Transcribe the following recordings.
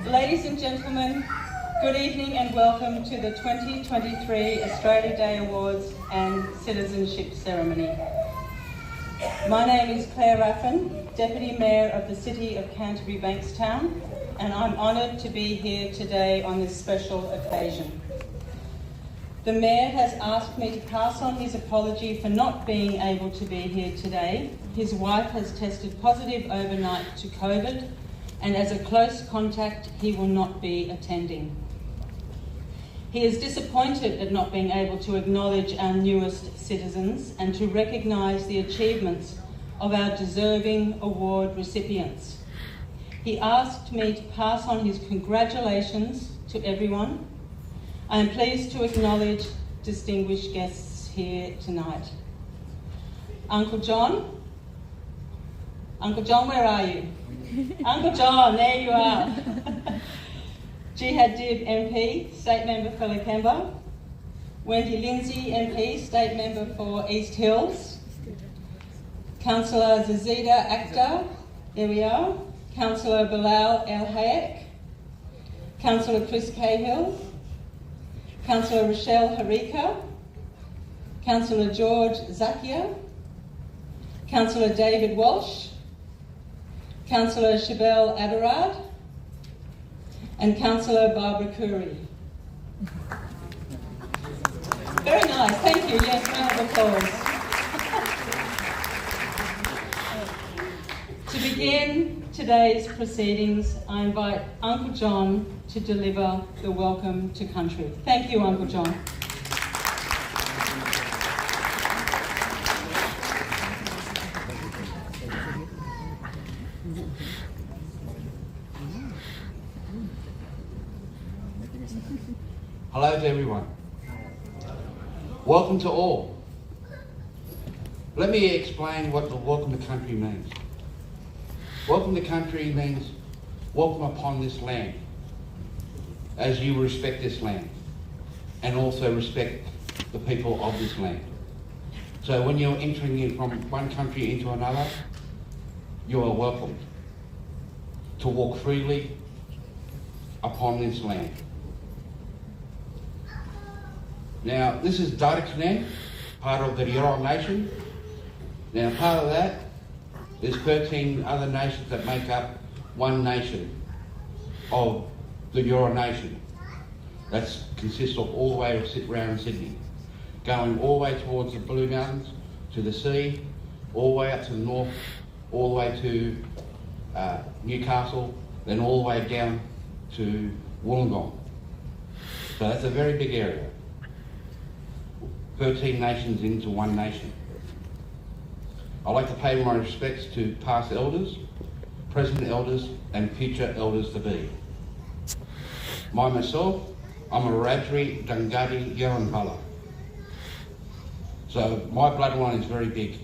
Ladies and gentlemen, good evening and welcome to the 2023 Australia Day Awards and Citizenship Ceremony. My name is Claire Raffin, Deputy Mayor of the City of Canterbury Bankstown, and I'm honoured to be here today on this special occasion. The Mayor has asked me to pass on his apology for not being able to be here today. His wife has tested positive overnight to COVID, and as a close contact, he will not be attending. He is disappointed at not being able to acknowledge our newest citizens and to recognise the achievements of our deserving award recipients. He asked me to pass on his congratulations to everyone. I am pleased to acknowledge distinguished guests here tonight. Uncle John? Uncle John, where are you? Uncle John, there you are. Jihad Dib MP, State Member for Lakemba. Wendy Lindsay MP, State Member for East Hills. Councillor Zazida Akhtar, there we are. Councillor Bilal El Hayek. Councillor Chris Cahill. Councillor Rochelle Harika, Councillor George Zakia, Councillor David Walsh, Councillor Shabelle Adarad, and Councillor Barbara Curry. Very nice, thank you. Yes, round of applause. To begin today's proceedings, I invite Uncle John to deliver the welcome to country. Thank you, Uncle John. Hello to everyone. Welcome to all. Let me explain what the welcome to country means. Welcome to country means welcome upon this land, as you respect this land and also respect the people of this land. So when you're entering in from one country into another, you are welcomed to walk freely upon this land. Now, this is Dariknen, part of the Eora Nation. Now, part of that, there's 13 other nations that make up one nation of the Eora Nation. That consists of all the way around Sydney, going all the way towards the Blue Mountains, to the sea, all the way up to the north, all the way to Newcastle, then all the way down to Wollongong. So that's a very big area. 13 nations into one nation. I'd like to pay my respects to past elders, present elders, and future elders to be. Myself, I'm a Wiradjuri Dunghutti Yaranbala. So my bloodline is very big.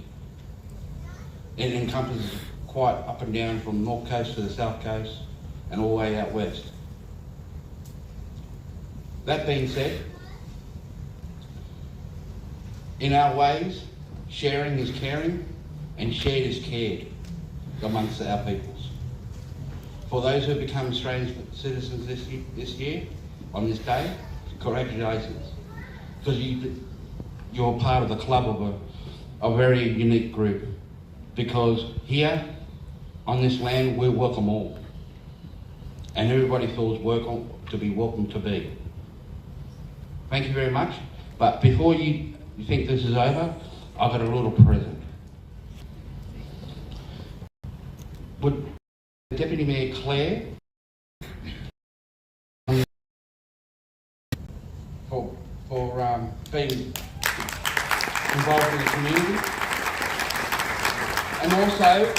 It encompasses quite up and down from the north coast to the south coast and all the way out west. That being said, in our ways, sharing is caring and shared is cared amongst our peoples. For those who become Australian citizens this year, on this day, congratulations. Because you're part of the club of a very unique group. Because here, on this land, we welcome all. And everybody feels welcome to be welcome to be. Thank you very much. But before you think this is over, I've got a little present. Would Deputy Mayor Claire for being involved in the community, and also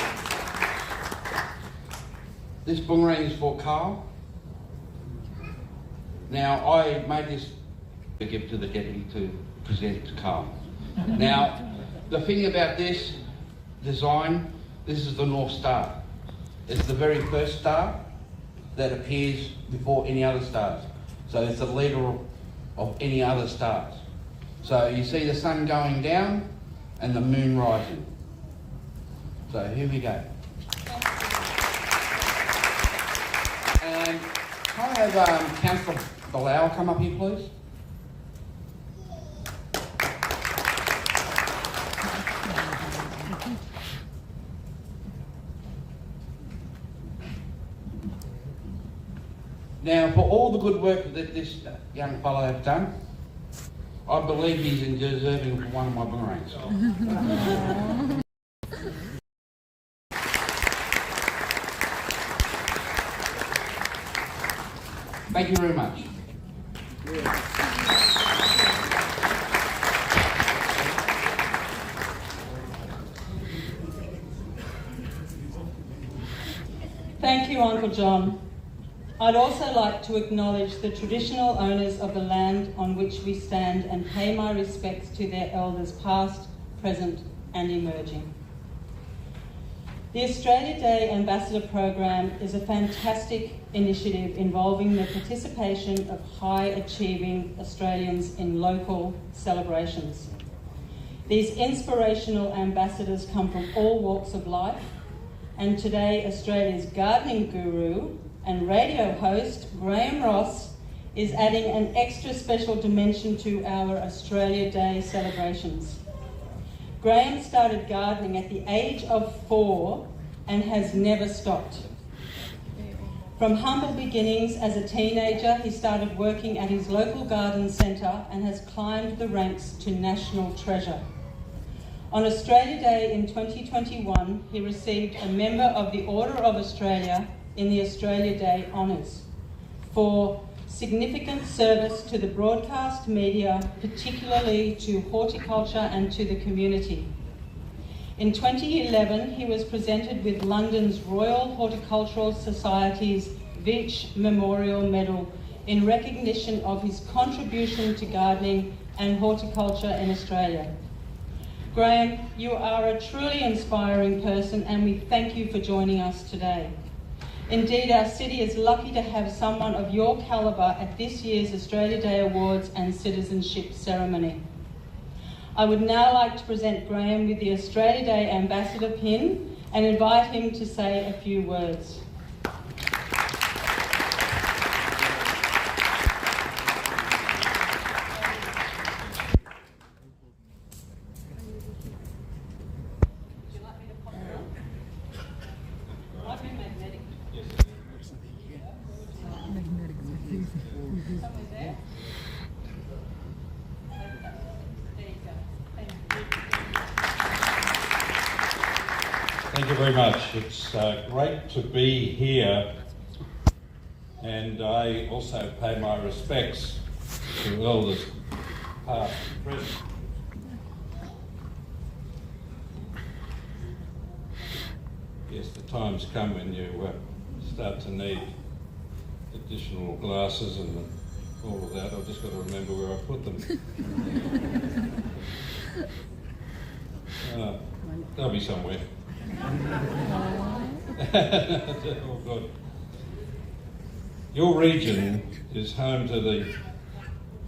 this boomerang is for Carl. Now I made this to give to the deputy to present to Carl. Now the thing about this design, this is the North Star. It's the very first star that appears before any other stars. So it's the leader of any other stars. So you see the sun going down and the moon rising. So here we go. And have Councillor Bilal come up here, please? Now, for all the good work that this young fellow has done, I believe he's deserving for one of my boomerangs. Thank you very much. Thank you, Uncle John. I'd also like to acknowledge the traditional owners of the land on which we stand and pay my respects to their elders past, present and emerging. The Australia Day Ambassador Program is a fantastic initiative involving the participation of high-achieving Australians in local celebrations. These inspirational ambassadors come from all walks of life, and today Australia's gardening guru and radio host, Graham Ross, is adding an extra special dimension to our Australia Day celebrations. Graham started gardening at the age of 4 and has never stopped. From humble beginnings as a teenager, he started working at his local garden centre and has climbed the ranks to national treasure. On Australia Day in 2021, he received a Member of the Order of Australia in the Australia Day Honours for significant service to the broadcast media, particularly to horticulture and to the community. In 2011, he was presented with London's Royal Horticultural Society's Veitch Memorial Medal in recognition of his contribution to gardening and horticulture in Australia. Graham, you are a truly inspiring person and we thank you for joining us today. Indeed, our city is lucky to have someone of your calibre at this year's Australia Day Awards and Citizenship Ceremony. I would now like to present Graham with the Australia Day Ambassador pin and invite him to say a few words. Thank you very much. It's great to be here, and I also pay my respects to elders past and present. Yes, the times come when you start to need additional glasses and all of that. I've just got to remember where I put them. They'll be somewhere. Oh God. Your region is home to the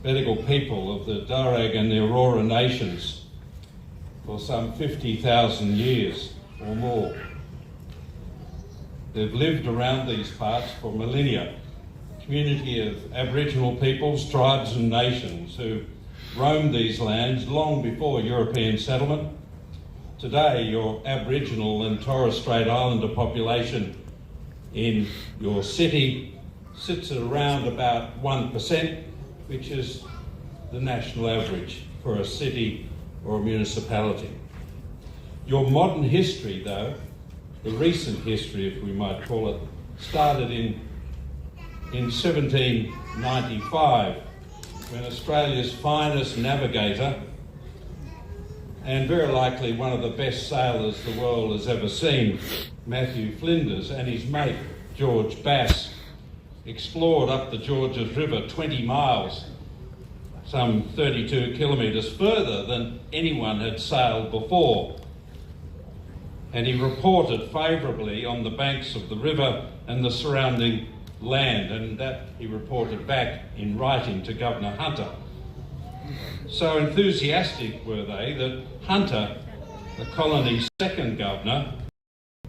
Bedigal people of the Darug and the Aurora nations for some 50,000 years or more. They've lived around these parts for millennia, a community of Aboriginal peoples, tribes and nations who roamed these lands long before European settlement. Today, your Aboriginal and Torres Strait Islander population in your city sits at around about 1%, which is the national average for a city or a municipality. Your modern history, though, the recent history, if we might call it, started in 1795, when Australia's finest navigator, and very likely one of the best sailors the world has ever seen, Matthew Flinders, and his mate, George Bass, explored up the Georges River 20 miles, some 32 kilometres further than anyone had sailed before. And he reported favourably on the banks of the river and the surrounding land, and that he reported back in writing to Governor Hunter. So enthusiastic were they that Hunter, the colony's second governor,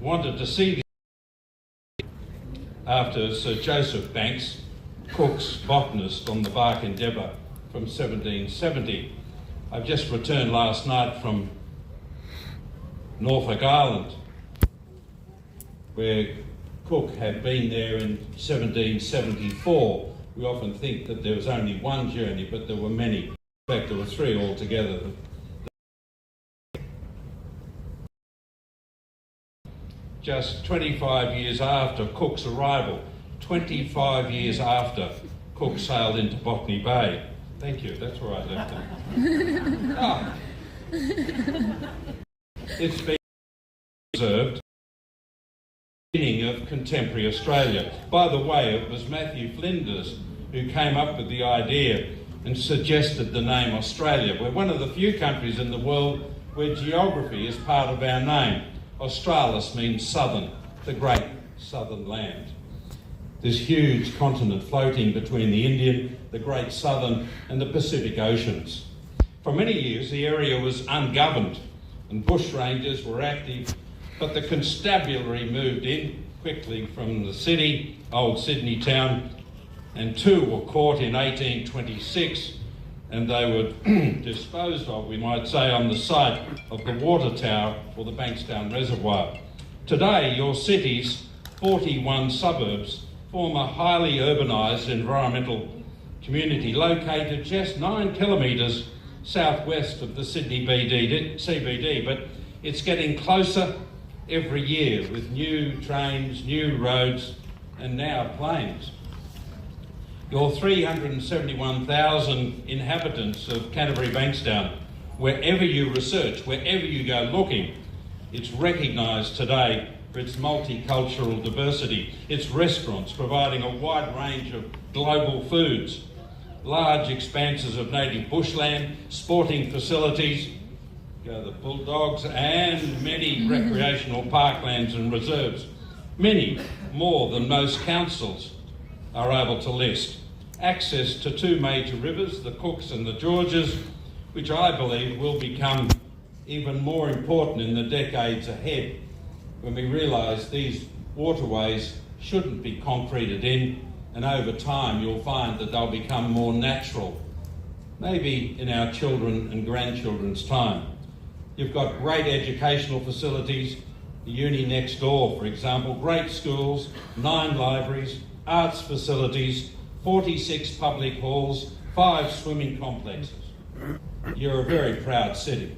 wanted to see the after Sir Joseph Banks Cook's botanist on the Bark Endeavour from 1770. I've just returned last night from Norfolk Island, where Cook had been there in 1774. We often think that there was only one journey, but there were many. In fact, there were three altogether. Just 25 years after Cook's arrival, 25 years after Cook sailed into Botany Bay. Thank you, that's where I left it. Oh. It's been preserved beginning of contemporary Australia. By the way, it was Matthew Flinders who came up with the idea and suggested the name Australia. We're one of the few countries in the world where geography is part of our name. Australis means southern, the great southern land. This huge continent floating between the Indian, the Great Southern and the Pacific Oceans. For many years the area was ungoverned and bushrangers were active, but the constabulary moved in quickly from the city, old Sydney town, and two were caught in 1826 and they were disposed of, we might say, on the site of the water tower or the Bankstown Reservoir. Today, your city's 41 suburbs form a highly urbanised environmental community located just 9 kilometres southwest of the Sydney CBD, but it's getting closer every year with new trains, new roads and now planes. Your 371,000 inhabitants of Canterbury Bankstown, wherever you research, wherever you go looking, it's recognised today for its multicultural diversity, its restaurants providing a wide range of global foods, large expanses of native bushland, sporting facilities, the Bulldogs, and many recreational parklands and reserves. Many more than most councils are able to list. Access to two major rivers, the Cooks and the Georges, which I believe will become even more important in the decades ahead when we realise these waterways shouldn't be concreted in, and over time you'll find that they'll become more natural, maybe in our children and grandchildren's time. You've got great educational facilities, the uni next door, for example, great schools, 9 libraries, arts facilities, 46 public halls, 5 swimming complexes. You're a very proud city.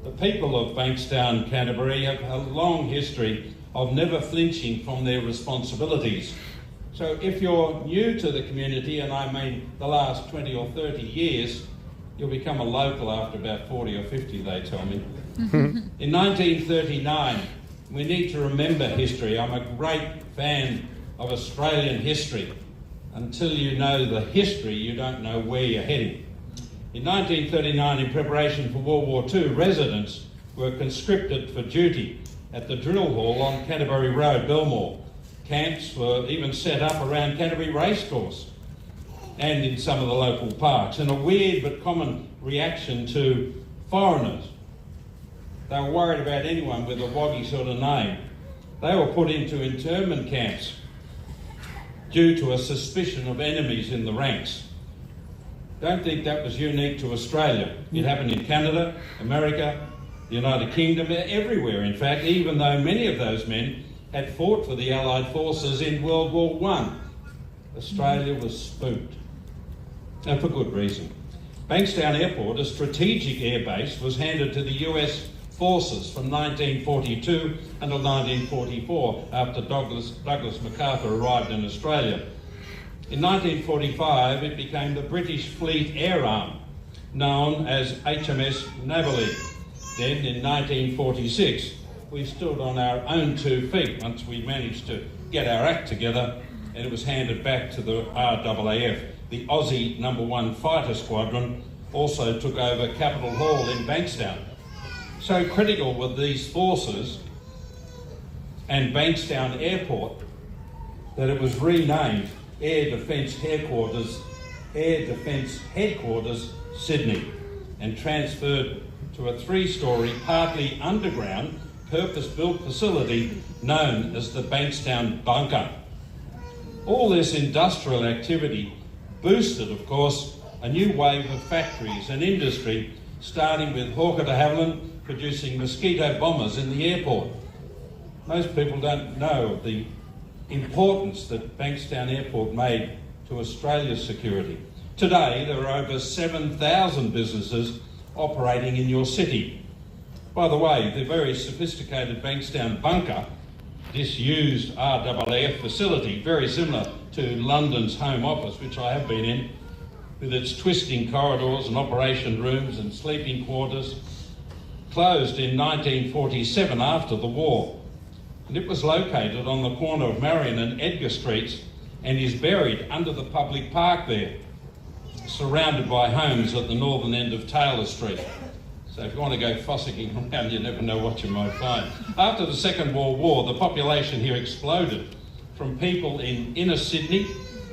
The people of Bankstown, Canterbury have a long history of never flinching from their responsibilities. So if you're new to the community, and I mean the last 20 or 30 years, you'll become a local after about 40 or 50, they tell me. In 1939, we need to remember history. I'm a great fan of Australian history. Until you know the history, you don't know where you're heading. In 1939, in preparation for World War II, residents were conscripted for duty at the drill hall on Canterbury Road, Belmore. Camps were even set up around Canterbury Racecourse and in some of the local parks, in a weird but common reaction to foreigners. They were worried about anyone with a woggy sort of name. They were put into internment camps due to a suspicion of enemies in the ranks. Don't think that was unique to Australia. It happened in Canada, America, the United Kingdom, everywhere in fact, even though many of those men had fought for the Allied forces in World War I. Australia was spooked, and for good reason. Bankstown Airport, a strategic airbase, was handed to the US forces from 1942 until 1944 after Douglas MacArthur arrived in Australia. In 1945 it became the British Fleet Air Arm, known as HMS Navalny. Then in 1946 we stood on our own 2 feet once we managed to get our act together, and it was handed back to the RAAF. The Aussie No. 1 Fighter Squadron also took over Capitol Hall in Bankstown. So critical were these forces and Bankstown Airport that it was renamed Air Defence Headquarters Sydney, and transferred to a 3-storey, partly underground, purpose-built facility known as the Bankstown Bunker. All this industrial activity boosted, of course, a new wave of factories and industry, starting with Hawker de Havilland producing mosquito bombers in the airport. Most people don't know of the importance that Bankstown Airport made to Australia's security. Today, there are over 7,000 businesses operating in your city. By the way, the very sophisticated Bankstown bunker, disused RAAF facility, very similar to London's Home Office, which I have been in, with its twisting corridors and operation rooms and sleeping quarters, closed in 1947 after the war. And it was located on the corner of Marion and Edgar Streets and is buried under the public park there, surrounded by homes at the northern end of Taylor Street. So if you want to go fossicking around, you never know what you might find. After the Second World War, the population here exploded from people in inner Sydney,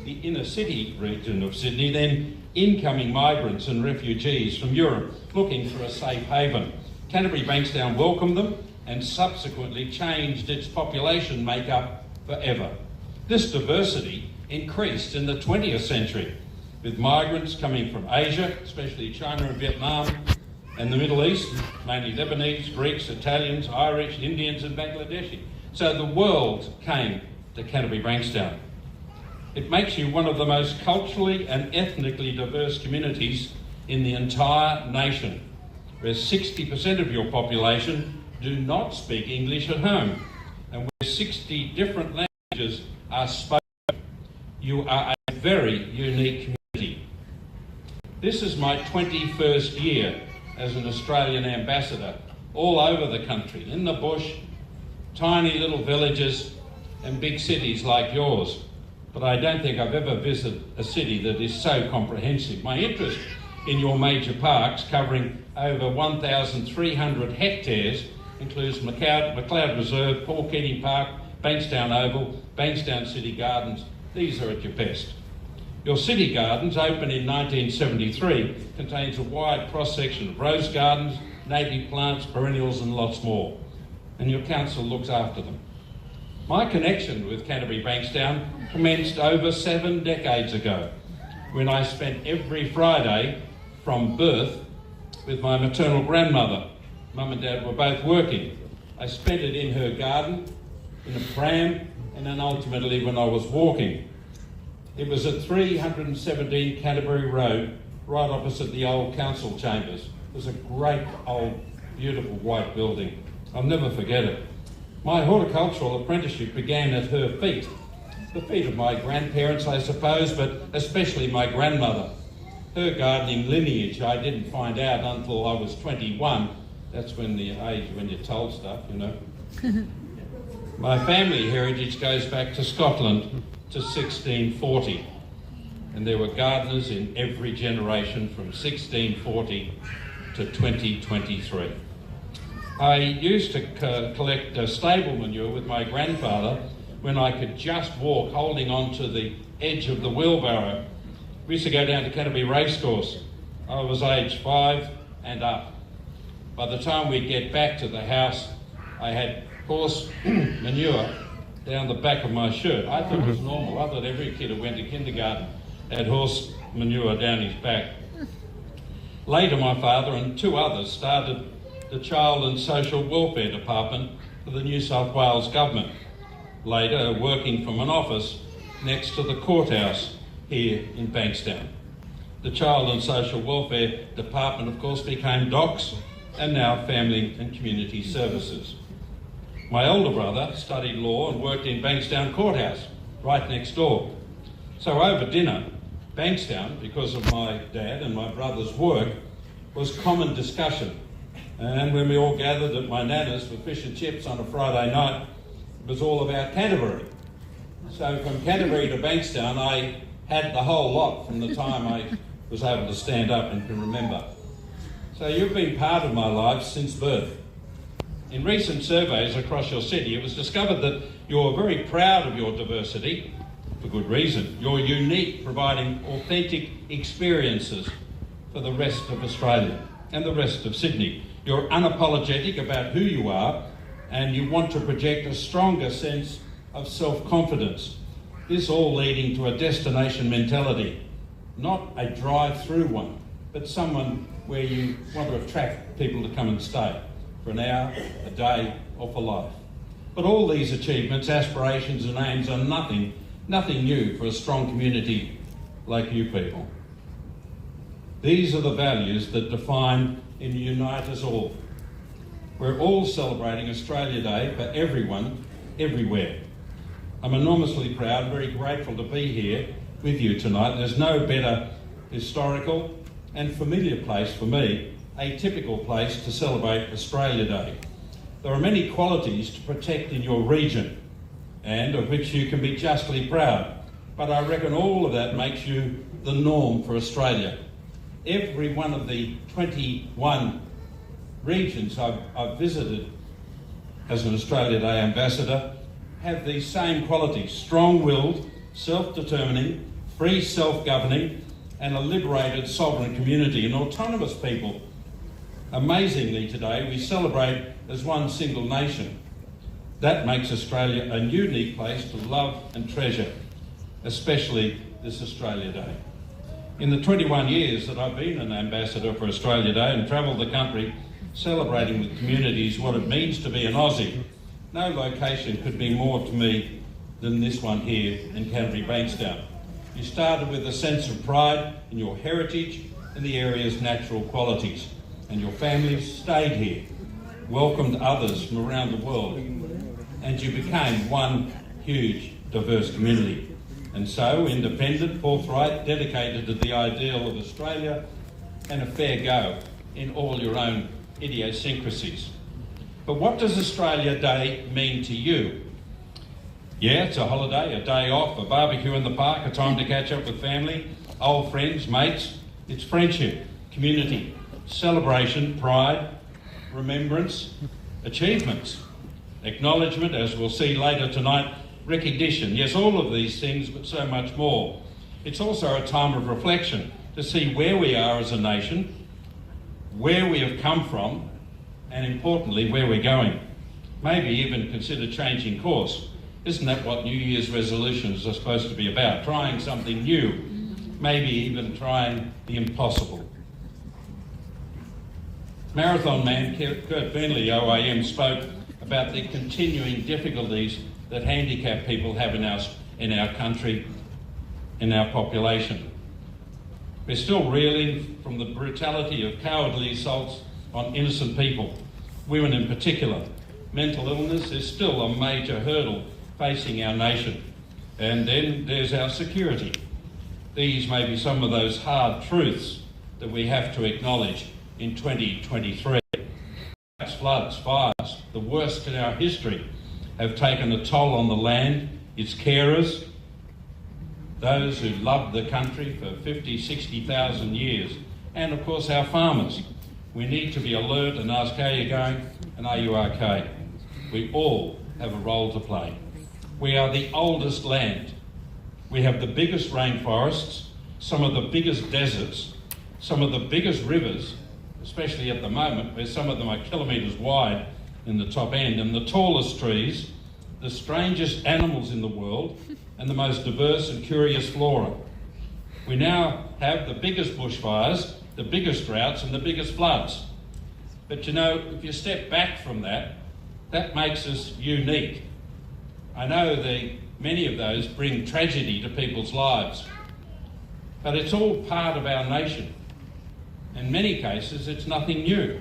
the inner city region of Sydney, then incoming migrants and refugees from Europe looking for a safe haven. Canterbury Bankstown welcomed them and subsequently changed its population makeup forever. This diversity increased in the 20th century, with migrants coming from Asia, especially China and Vietnam, and the Middle East, mainly Lebanese, Greeks, Italians, Irish, Indians and Bangladeshi. So the world came to Canterbury Bankstown. It makes you one of the most culturally and ethnically diverse communities in the entire nation, where 60% of your population do not speak English at home, and where 60 different languages are spoken. You are a very unique community. This is my 21st year as an Australian ambassador all over the country, in the bush, tiny little villages and big cities like yours. But I don't think I've ever visited a city that is so comprehensive. My interest in your major parks, covering over 1,300 hectares, includes McLeod Reserve, Paul Keating Park, Bankstown Oval, Bankstown City Gardens. These are at your best. Your city gardens, opened in 1973, contains a wide cross-section of rose gardens, native plants, perennials and lots more. And your council looks after them. My connection with Canterbury Bankstown commenced over 7 decades ago, when I spent every Friday from birth with my maternal grandmother. Mum and Dad were both working. I spent it in her garden, in a pram, and then ultimately when I was walking. It was at 317 Canterbury Road, right opposite the old council chambers. It was a great old, beautiful white building. I'll never forget it. My horticultural apprenticeship began at her feet. The feet of my grandparents, I suppose, but especially my grandmother. Her gardening lineage I didn't find out until I was 21. That's when the age when you're told stuff, you know. My family heritage goes back to Scotland to 1640, and there were gardeners in every generation from 1640 to 2023. I used to collect stable manure with my grandfather when I could just walk holding on to the edge of the wheelbarrow. We used to go down to Canterbury Racecourse. I was aged 5 and up. By the time we'd get back to the house, I had horse manure down the back of my shirt. I thought it was normal. I thought every kid who went to kindergarten had horse manure down his back. Later, my father and 2 others started the Child and Social Welfare Department for the New South Wales Government, later working from an office next to the courthouse here in Bankstown. The Child and Social Welfare Department, of course, became DOCS and now Family and Community Services. My older brother studied law and worked in Bankstown Courthouse, right next door. So over dinner, Bankstown, because of my dad and my brother's work, was common discussion. And when we all gathered at my nana's for fish and chips on a Friday night, it was all about Canterbury. So from Canterbury to Bankstown, I had the whole lot from the time I was able to stand up and can remember. So you've been part of my life since birth. In recent surveys across your city, it was discovered that you're very proud of your diversity, for good reason. You're unique, providing authentic experiences for the rest of Australia and the rest of Sydney. You're unapologetic about who you are, and you want to project a stronger sense of self-confidence. This all leading to a destination mentality, not a drive-through one, but someone where you want to attract people to come and stay for an hour, a day, or for life. But all these achievements, aspirations and aims are nothing new for a strong community like you people. These are the values that define and unite us all. We're all celebrating Australia Day for everyone, everywhere. I'm enormously proud, very grateful to be here with you tonight. There's no better historical and familiar place for me, a typical place to celebrate Australia Day. There are many qualities to protect in your region and of which you can be justly proud, but I reckon all of that makes you the norm for Australia. Every one of the 21 regions I've visited as an Australia Day ambassador have these same qualities: strong-willed, self-determining, free self-governing, and a liberated sovereign community, an autonomous people. Amazingly today we celebrate as one single nation. That makes Australia a unique place to love and treasure, especially this Australia Day. In the 21 years that I've been an ambassador for Australia Day and travelled the country celebrating with communities what it means to be an Aussie, no location could be more to me than this one here in Canterbury Bankstown. You started with a sense of pride in your heritage and the area's natural qualities, and your families stayed here, welcomed others from around the world, and you became one huge, diverse community. And so, independent, forthright, dedicated to the ideal of Australia, and a fair go in all your own idiosyncrasies. But what does Australia Day mean to you? Yeah, it's a holiday, a day off, a barbecue in the park, a time to catch up with family, old friends, mates. It's friendship, community, celebration, pride, remembrance, achievements, acknowledgement, as we'll see later tonight, recognition. Yes, all of these things, but so much more. It's also a time of reflection to see where we are as a nation, where we have come from, and importantly, where we're going. Maybe even consider changing course. Isn't that what New Year's resolutions are supposed to be about? Trying something new, maybe even trying the impossible. Marathon man Kurt Beenley, OIM, spoke about the continuing difficulties that handicapped people have in our country, in our population. We're still reeling from the brutality of cowardly assaults on innocent people, women in particular. Mental illness is still a major hurdle facing our nation. And then there's our security. These may be some of those hard truths that we have to acknowledge in 2023. Floods, fires, the worst in our history, have taken a toll on the land, its carers, those who loved the country for 50, 60,000 years, and of course our farmers. We need to be alert and ask how you're going and are you okay? We all have a role to play. We are the oldest land. We have the biggest rainforests, some of the biggest deserts, some of the biggest rivers, especially at the moment where some of them are kilometres wide in the top end, and the tallest trees, the strangest animals in the world, and the most diverse and curious flora. We now have the biggest bushfires, the biggest droughts and the biggest floods. But you know, if you step back from that, that makes us unique. I know many of those bring tragedy to people's lives, but it's all part of our nation. In many cases, it's nothing new.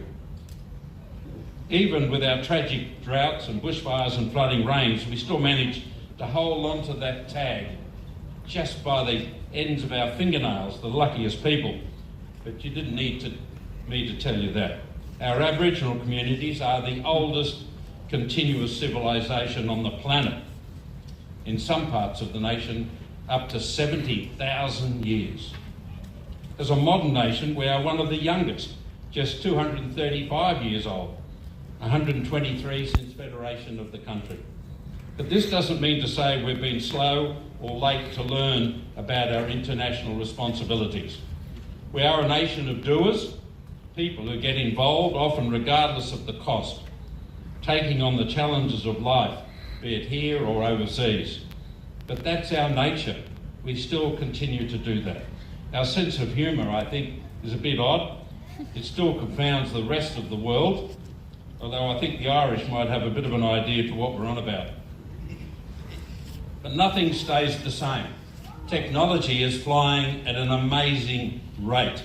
Even with our tragic droughts and bushfires and flooding rains, we still manage to hold on to that tag just by the ends of our fingernails, the luckiest people. But you didn't need me to tell you that. Our Aboriginal communities are the oldest continuous civilisation on the planet. In some parts of the nation, up to 70,000 years. As a modern nation, we are one of the youngest, just 235 years old, 123 since federation of the country. But this doesn't mean to say we've been slow or late to learn about our international responsibilities. We are a nation of doers, people who get involved, often regardless of the cost, taking on the challenges of life, be it here or overseas. But that's our nature. We still continue to do that. Our sense of humour, I think, is a bit odd. It still confounds the rest of the world, although I think the Irish might have a bit of an idea to what we're on about. But nothing stays the same. Technology is flying at an amazing rate.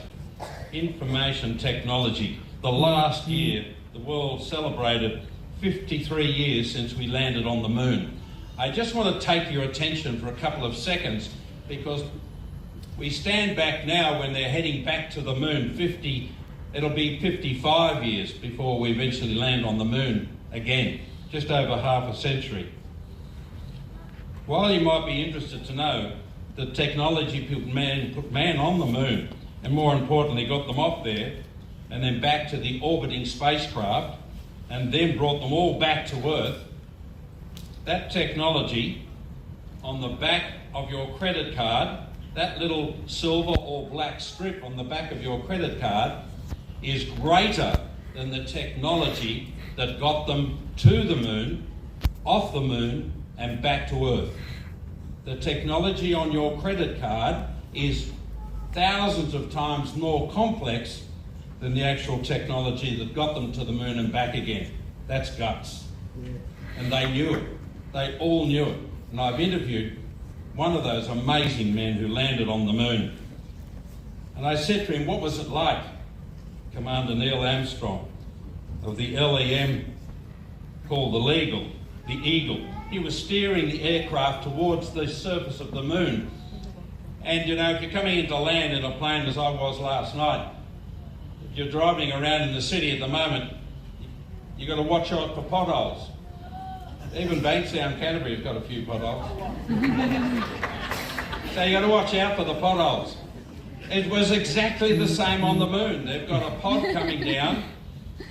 Information technology. The last year, the world celebrated 53 years since we landed on the moon. I just want to take your attention for a couple of seconds, because we stand back now when they're heading back to the moon. It'll be 55 years before we eventually land on the moon again, just over half a century. While you might be interested to know that technology put man on the moon, and more importantly got them off there, and then back to the orbiting spacecraft, and then brought them all back to Earth, that technology on the back of your credit card, that little silver or black strip on the back of your credit card, is greater than the technology that got them to the moon, off the moon, and back to Earth. The technology on your credit card is thousands of times more complex than the actual technology that got them to the moon and back again. That's guts. And they knew it. They all knew it. And I've interviewed one of those amazing men who landed on the moon. And I said to him, what was it like, Commander Neil Armstrong of the LEM called the Eagle. He was steering the aircraft towards the surface of the moon. And you know, if you're coming into land in a plane as I was last night, if you're driving around in the city at the moment, you've got to watch out for potholes. Even Bankstown, Canterbury has got a few potholes. So you've got to watch out for the potholes. It was exactly the same on the moon. They've got a pod coming down,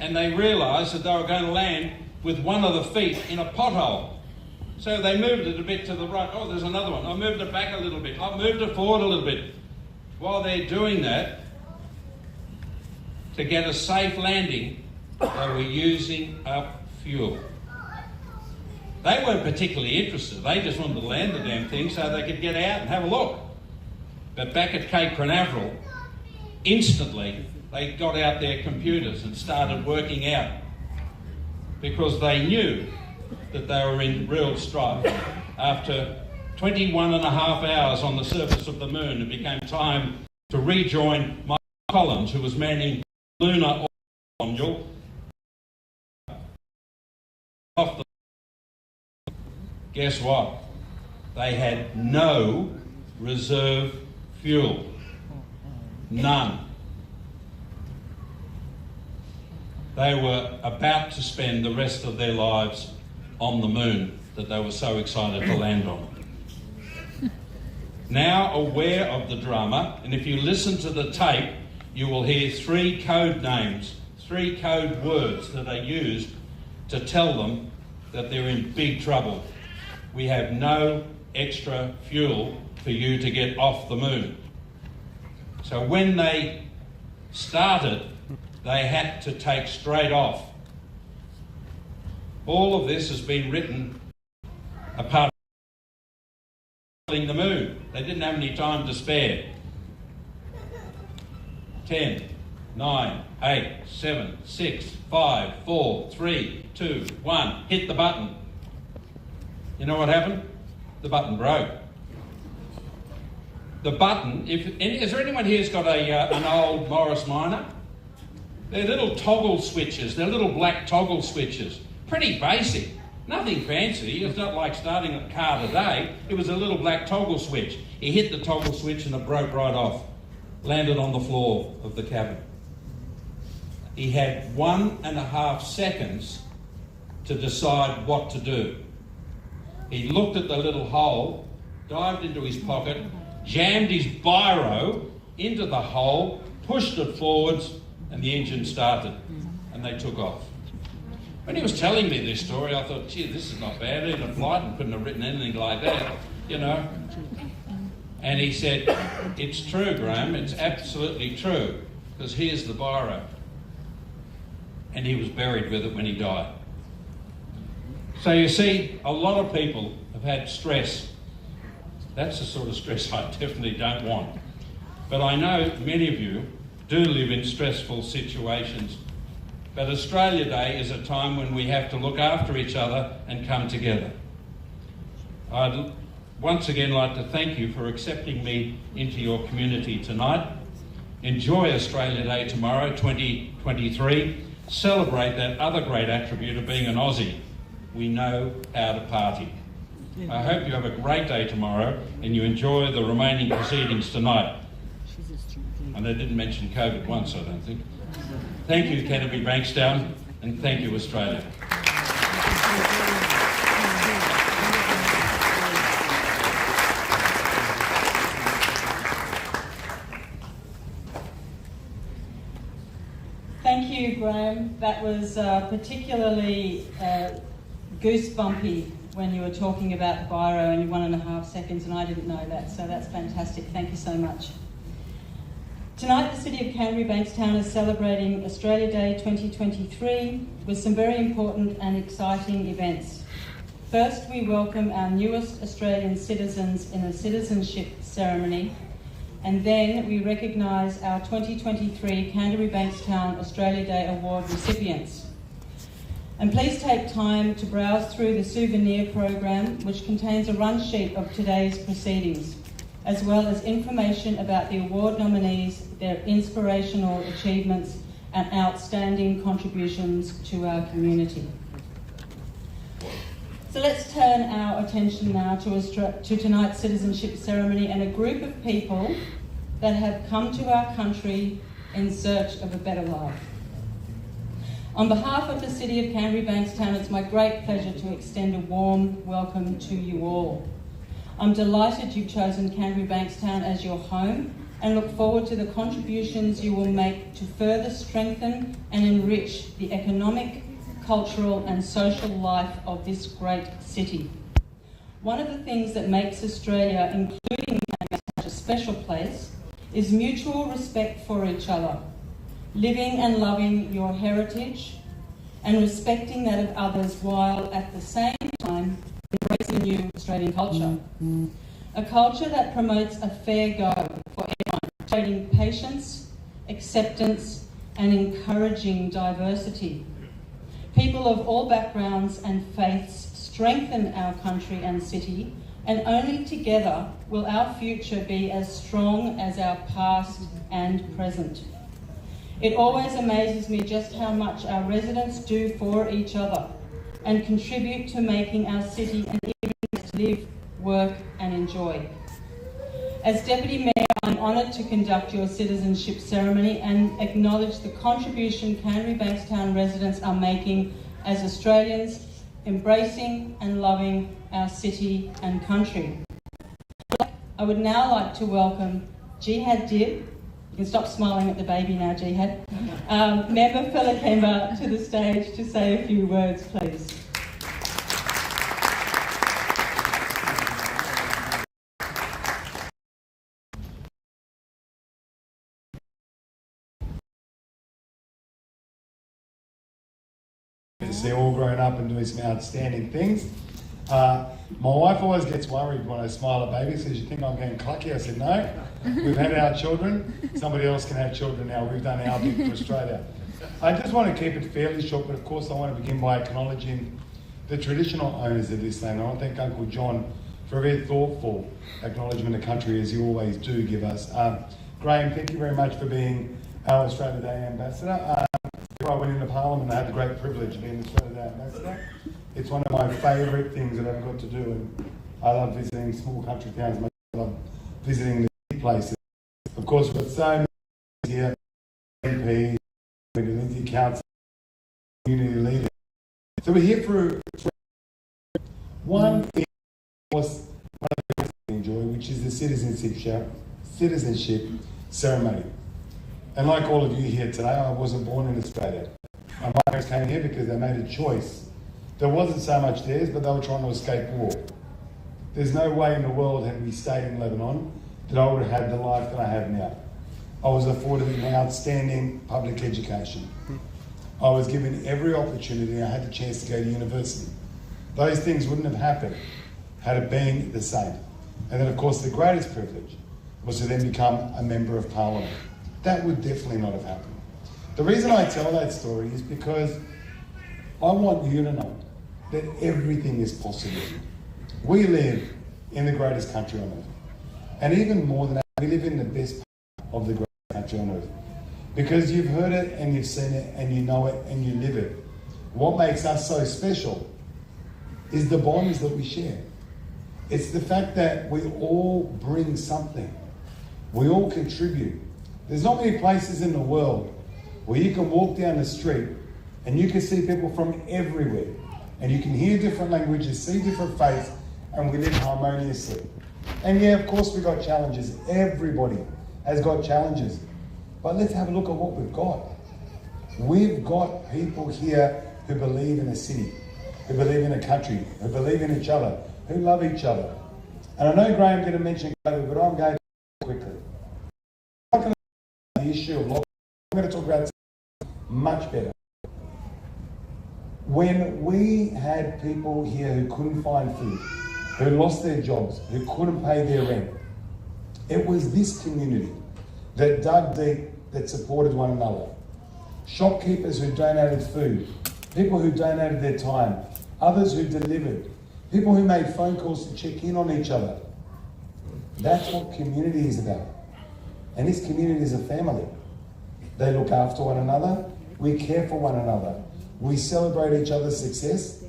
and they realised that they were going to land with one of the feet in a pothole. So they moved it a bit to the right. Oh, there's another one. I moved it back a little bit. I moved it forward a little bit. While they're doing that, to get a safe landing, they were using up fuel. They weren't particularly interested. They just wanted to land the damn thing so they could get out and have a look. But back at Cape Canaveral, instantly they got out their computers and started working out, because they knew that they were in real strife. After 21 and a half hours on the surface of the moon, it became time to rejoin Mike Collins, who was manning lunar module. Guess what? They had no reserve fuel. None. They were about to spend the rest of their lives on the moon that they were so excited to land on. Now aware of the drama, and if you listen to the tape, you will hear 3 code names, 3 code words that are used to tell them that they're in big trouble. We have no extra fuel for you to get off the moon. So when they started, they had to take straight off. All of this has been written apart from the moon. They didn't have any time to spare. 10, 9, 8, 7, 6, 5, 4, 3, 2, 1. Hit the button. You know what happened? The button broke. The button, is there anyone here who's got an old Morris Minor? They're little toggle switches. They're little black toggle switches. Pretty basic. Nothing fancy. It's not like starting a car today. It was a little black toggle switch. He hit the toggle switch and it broke right off. Landed on the floor of the cabin. He had 1.5 seconds to decide what to do. He looked at the little hole, dived into his pocket, jammed his biro into the hole, pushed it forwards, and the engine started, and they took off. When he was telling me this story, I thought, gee, this is not bad. Even Blyton couldn't have written anything like that, you know. And he said, it's true, Graham, it's absolutely true, because here's the biro. And he was buried with it when he died. So you see, a lot of people have had stress That's the sort of stress I definitely don't want. But I know many of you do live in stressful situations. But Australia Day is a time when we have to look after each other and come together. I'd once again like to thank you for accepting me into your community tonight. Enjoy Australia Day tomorrow, 2023. Celebrate that other great attribute of being an Aussie. We know how to party. I hope you have a great day tomorrow and you enjoy the remaining proceedings tonight. And I didn't mention COVID once, I don't think. Thank you, Canterbury Bankstown, and thank you, Australia. Thank you, Graham. That was particularly goosebumpy when you were talking about the biro in 1.5 seconds, and I didn't know that, so that's fantastic. Thank you so much. Tonight, the City of Canterbury Bankstown is celebrating Australia Day 2023 with some very important and exciting events. First, we welcome our newest Australian citizens in a citizenship ceremony, and then we recognise our 2023 Canterbury Bankstown Australia Day Award recipients. And please take time to browse through the souvenir program, which contains a run sheet of today's proceedings, as well as information about the award nominees, their inspirational achievements and outstanding contributions to our community. So let's turn our attention now to tonight's citizenship ceremony and a group of people that have come to our country in search of a better life. On behalf of the City of Canterbury Bankstown, it's my great pleasure to extend a warm welcome to you all. I'm delighted you've chosen Canterbury Bankstown as your home and look forward to the contributions you will make to further strengthen and enrich the economic, cultural and social life of this great city. One of the things that makes Australia, including such a special place, is mutual respect for each other, living and loving your heritage and respecting that of others while at the same time embracing a new Australian culture. A culture that promotes a fair go for everyone, showing patience, acceptance and encouraging diversity. People of all backgrounds and faiths strengthen our country and city, and only together will our future be as strong as our past and present. It always amazes me just how much our residents do for each other and contribute to making our city an evening to live, work and enjoy. As Deputy Mayor, I'm honoured to conduct your citizenship ceremony and acknowledge the contribution Canterbury Bankstown residents are making as Australians, embracing and loving our city and country. I would now like to welcome Jihad Dib. You can stop smiling at the baby now, Jihad. Member for Lakemba to the stage to say a few words, please. They're all grown up and doing some outstanding things. My wife always gets worried when I smile at babies because you think I'm getting clucky. I said, no, we've had our children. Somebody else can have children now. We've done our bit for Australia. I just want to keep it fairly short, but of course I want to begin by acknowledging the traditional owners of this land. I want to thank Uncle John for a very thoughtful acknowledgement of country, as you always do give us. Graham, thank you very much for being our Australia Day Ambassador. I went into Parliament and I had the great privilege of being Australia Day Ambassador. It's one of my favourite things that I've got to do, and I love visiting small country towns. I love visiting the big places. Of course, we've got so many here, MPs, the council, community leaders. So we're here for one is, of course, one of the things I enjoy, which is the citizenship ceremony. And like all of you here today, I wasn't born in Australia. My parents came here because they made a choice. There wasn't so much theirs, but they were trying to escape war. There's no way in the world, had we stayed in Lebanon, that I would have had the life that I have now. I was afforded an outstanding public education. I was given every opportunity. I had the chance to go to university. Those things wouldn't have happened had it been the same. And then of course the greatest privilege was to then become a member of Parliament. That would definitely not have happened. The reason I tell that story is because I want you to know that everything is possible. We live in the greatest country on earth. And even more than that, we live in the best part of the greatest country on earth. Because you've heard it and you've seen it and you know it and you live it. What makes us so special is the bonds that we share. It's the fact that we all bring something. We all contribute. There's not many places in the world where you can walk down the street and you can see people from everywhere. And you can hear different languages, see different faiths, and we live harmoniously. And yeah, of course we've got challenges. Everybody has got challenges. But let's have a look at what we've got. We've got people here who believe in a city, who believe in a country, who believe in each other, who love each other. And I know Graham didn't mention COVID, but I'm going to quickly. I'm not going to talk about the issue of lockdown. I'm going to talk about something much better. When we had people here who couldn't find food, who lost their jobs, who couldn't pay their rent, it was this community that dug deep, that supported one another. Shopkeepers who donated food, people who donated their time, others who delivered, people who made phone calls to check in on each other. That's what community is about. And this community is a family. They look after one another, we care for one another, we celebrate each other's success,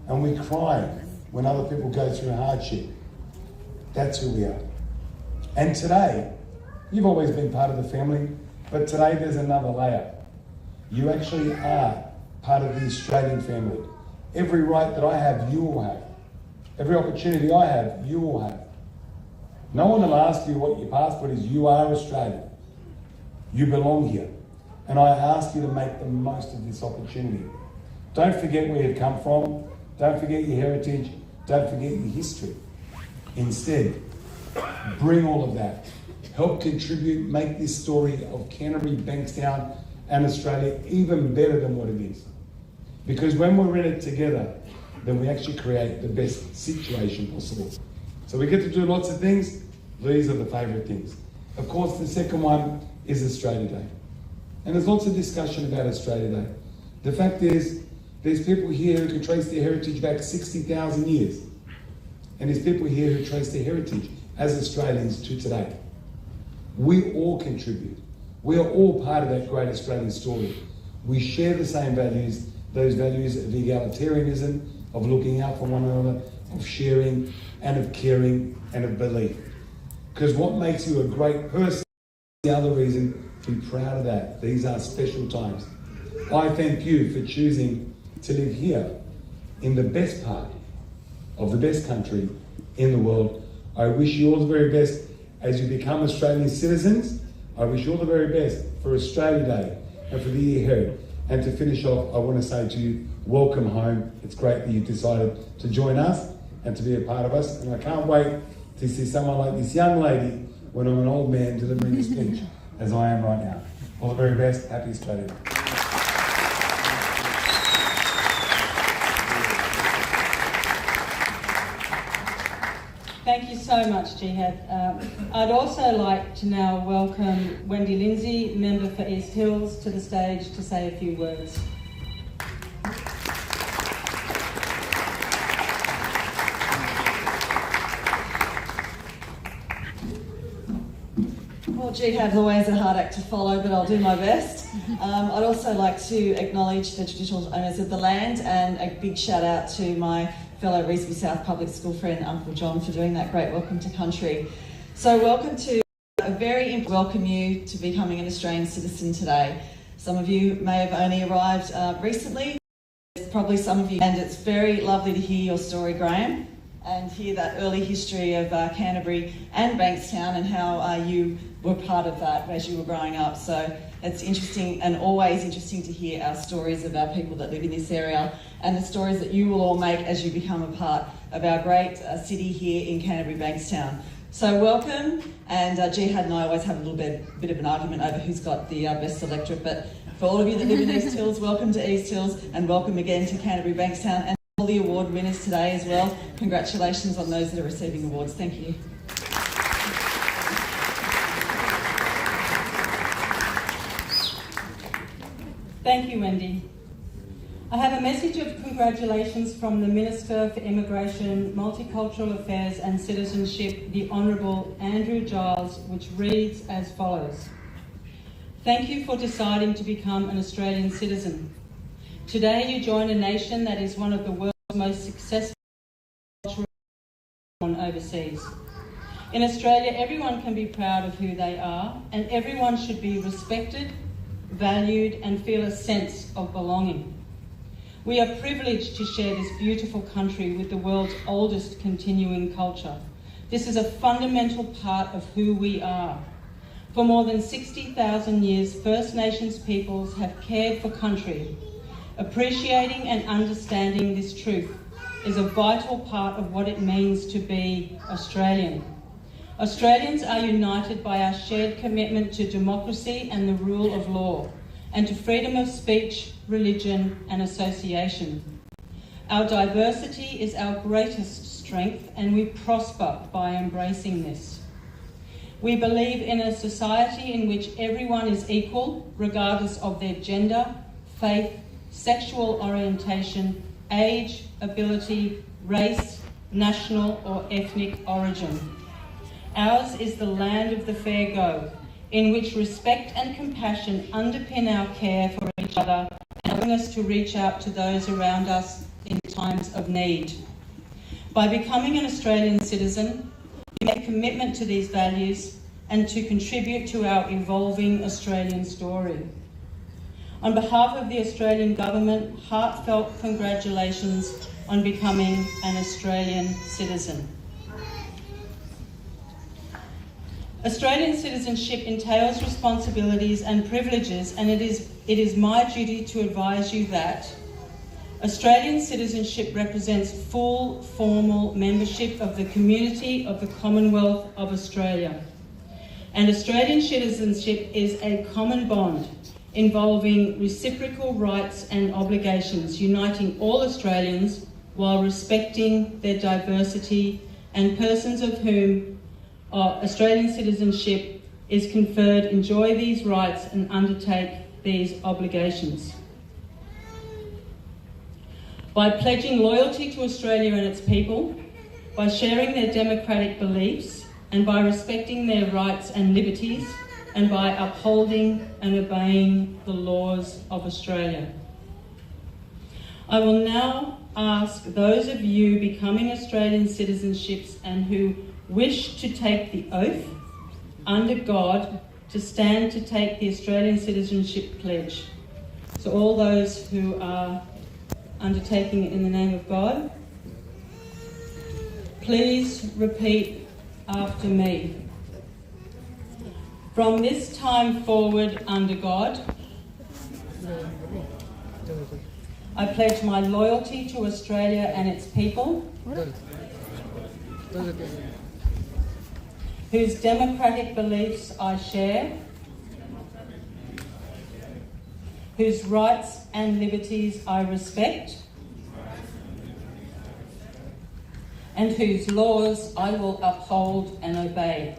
and we cry when other people go through hardship. That's who we are. And today, you've always been part of the family, but today there's another layer. You actually are part of the Australian family. Every right that I have, you will have. Every opportunity I have, you will have. No one will ask you what your passport is. You are Australian. You belong here. And I ask you to make the most of this opportunity. Don't forget where you've come from. Don't forget your heritage. Don't forget your history. Instead, bring all of that. Help contribute, make this story of Canterbury, Bankstown and Australia even better than what it is. Because when we're in it together, then we actually create the best situation possible. So we get to do lots of things. These are the favourite things. Of course, the second one is Australia Day. And there's lots of discussion about Australia Day. The fact is, there's people here who can trace their heritage back 60,000 years. And there's people here who trace their heritage as Australians to today. We all contribute. We are all part of that great Australian story. We share the same values, those values of egalitarianism, of looking out for one another, of sharing and of caring and of belief. Because what makes you a great person is the other reason to be proud of that. These are special times. I thank you for choosing to live here in the best part of the best country in the world. I wish you all the very best as you become Australian citizens. I wish you all the very best for Australia Day and for the year ahead. And to finish off, I want to say to you, welcome home. It's great that you decided to join us and to be a part of us. And I can't wait to see someone like this young lady when I'm an old man delivering a speech, as I am right now. All the very best. Happy Australia Day. Thank you so much, Jihad. I'd also like to now welcome Wendy Lindsay, member for East Hills, to the stage to say a few words. Well, Jihad's always a hard act to follow, but I'll do my best. I'd also like to acknowledge the traditional owners of the land, and a big shout out to my fellow Revesby South Public School friend, Uncle John, for doing that great welcome to country. So welcome to welcome you to becoming an Australian citizen today. Some of you may have only arrived recently, probably some of you, and it's very lovely to hear your story, Graham, and hear that early history of Canterbury and Bankstown and how you were part of that as you were growing up. So it's interesting and always interesting to hear our stories of our people that live in this area and the stories that you will all make as you become a part of our great city here in Canterbury Bankstown. So welcome, and Jihad and I always have a little bit of an argument over who's got the best electorate, but for all of you that live in East Hills, welcome to East Hills and welcome again to Canterbury Bankstown, and all the award winners today as well. Congratulations on those that are receiving awards. Thank you. Thank you, Wendy. I have a message of congratulations from the Minister for Immigration, Multicultural Affairs and Citizenship, the Honourable Andrew Giles, which reads as follows. Thank you for deciding to become an Australian citizen. Today you join a nation that is one of the world's most successful overseas. In Australia, everyone can be proud of who they are, and everyone should be respected, valued, and feel a sense of belonging. We are privileged to share this beautiful country with the world's oldest continuing culture. This is a fundamental part of who we are. For more than 60,000 years, First Nations peoples have cared for country. Appreciating and understanding this truth is a vital part of what it means to be Australian. Australians are united by our shared commitment to democracy and the rule of law, and to freedom of speech, religion, and association. Our diversity is our greatest strength, and we prosper by embracing this. We believe in a society in which everyone is equal, regardless of their gender, faith, sexual orientation, age, ability, race, national or ethnic origin. Ours is the land of the fair go, in which respect and compassion underpin our care for each other and helping us to reach out to those around us in times of need. By becoming an Australian citizen, we make a commitment to these values and to contribute to our evolving Australian story. On behalf of the Australian Government, heartfelt congratulations on becoming an Australian citizen. Australian citizenship entails responsibilities and privileges, and it is my duty to advise you that Australian citizenship represents full formal membership of the community of the Commonwealth of Australia. And Australian citizenship is a common bond involving reciprocal rights and obligations, uniting all Australians while respecting their diversity, and persons of whom Australian citizenship is conferred enjoy these rights and undertake these obligations. By pledging loyalty to Australia and its people, by sharing their democratic beliefs, and by respecting their rights and liberties, and by upholding and obeying the laws of Australia. I will now ask those of you becoming Australian citizens and who wish to take the oath under God to stand to take the Australian Citizenship Pledge. So all those who are undertaking it in the name of God, please repeat after me. From this time forward under God, I pledge my loyalty to Australia and its people, whose democratic beliefs I share, whose rights and liberties I respect, and whose laws I will uphold and obey.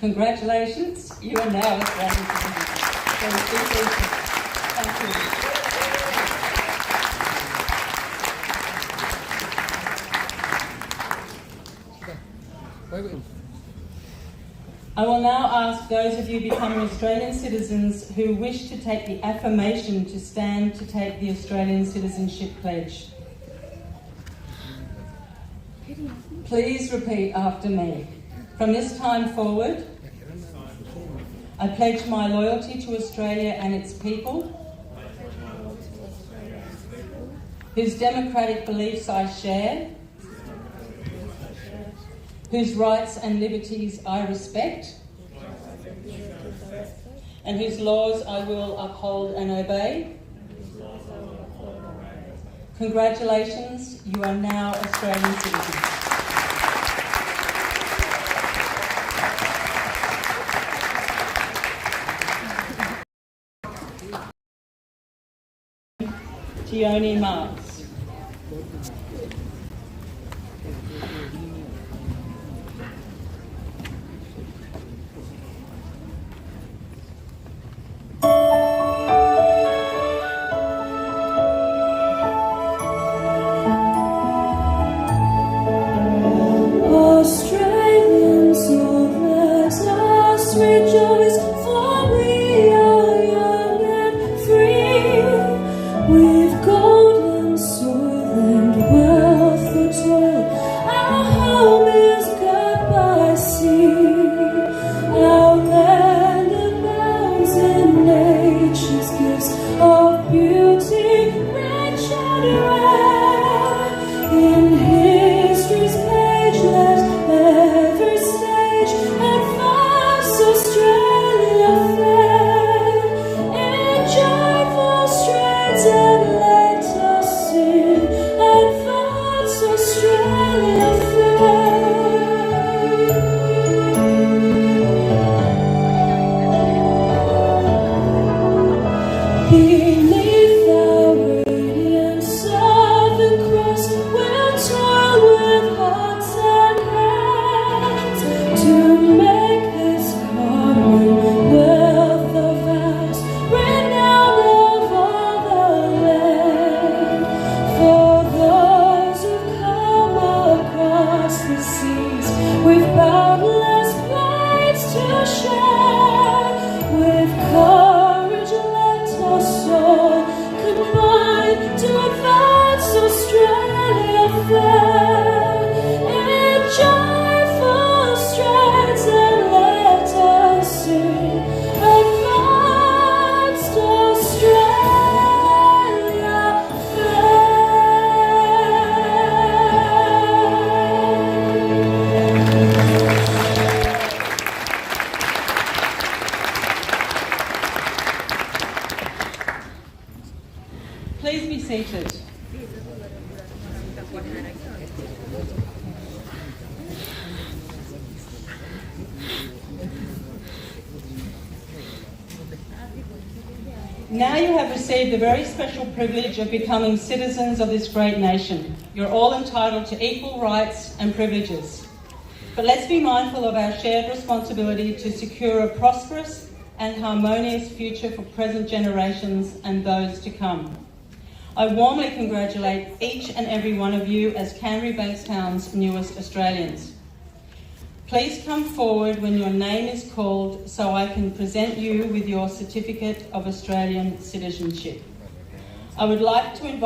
Congratulations, you are now Australian citizens. Thank you. I will now ask those of you becoming Australian citizens who wish to take the affirmation to stand to take the Australian Citizenship Pledge. Please repeat after me. From this time forward, I pledge my loyalty to Australia and its people, whose democratic beliefs I share, whose rights and liberties I respect, and whose laws I will uphold and obey. Congratulations, you are now Australian citizens. Tioni Marks. Now you have received the very special privilege of becoming citizens of this great nation. You're all entitled to equal rights and privileges. But let's be mindful of our shared responsibility to secure a prosperous and harmonious future for present generations and those to come. I warmly congratulate each and every one of you as Canterbury Bankstown's newest Australians. Please come forward when your name is called so I can present you with your Certificate of Australian Citizenship. I would like to invite